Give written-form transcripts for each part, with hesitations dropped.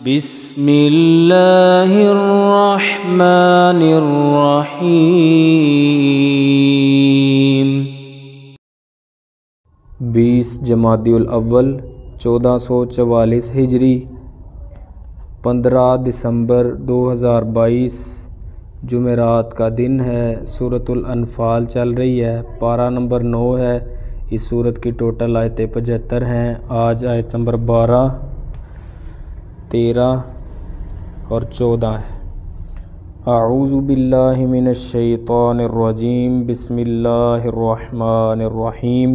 بسم اللہ الرحمن الرحیم 20 جمادی الاول 1444 ہجری 15 دسمبر 2022 جمعرات کا دن ہے۔ سورۃ الانفال چل رہی ہے، پارہ نمبر 9 ہے۔ اس سورت کی ٹوٹل آیتیں 75 ہیں۔ آج آیت نمبر 12، 13 اور 14 ہے۔ اعوذ باللہ من الشیطان الرجیم، بسم اللہ الرحمن الرحیم۔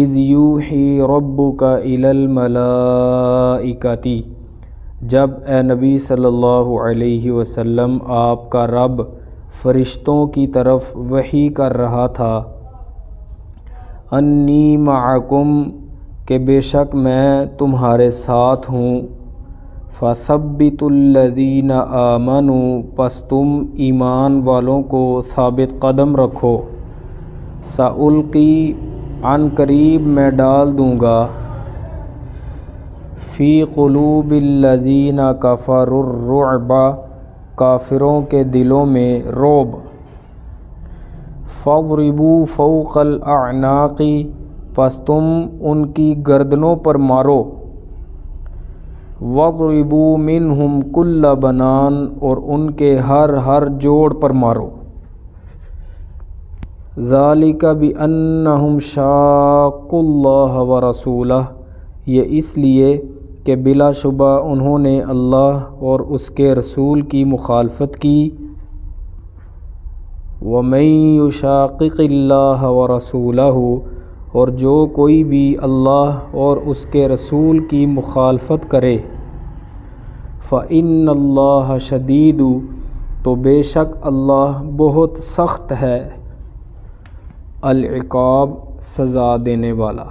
اذ یوحی ربک الی الملائکۃ، جب اے نبی صلی اللہ علیہ وسلم آپ کا رب فرشتوں کی طرف وحی کر رہا تھا، انی معکم، کہ بے شک میں تمہارے ساتھ ہوں، فثبتوا الذین آمنوا، پس تم ایمان والوں کو ثابت قدم رکھو، سألقی، عن قریب میں ڈال دوں گا، فی قلوب الذین کفروا الرعب، کافروں کے دلوں میں رعب، فاضربوا فوق الاعناق، پس تم ان کی گردنوں پر مارو، واضربوا منہم کل بنان، اور ان کے ہر جوڑ پر مارو، ذالک بانہم شاقوا اللہ ورسولہ، یہ اس لیے کہ بلا شبہ انہوں نے اللہ اور اس کے رسول کی مخالفت کی، وَمَن يُشَاقِقِ اللَّهَ وَرَسُولَهُ، اور جو کوئی بھی اللہ اور اس کے رسول کی مخالفت کرے، فَإِنَّ اللَّهَ شَدِيدُ، تو بے شک اللہ بہت سخت ہے، العقاب، سزا دینے والا،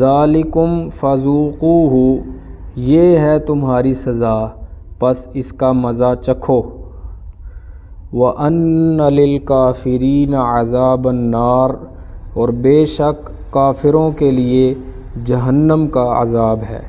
ذالکم فذوقوہ، یہ ہے تمہاری سزا، پس اس کا مزہ چکھو، وَأَنَّ لِلْكَافِرِينَ عَذَابَ النَّارِ، اور بے شک کافروں کے لیے جہنم کا عذاب ہے۔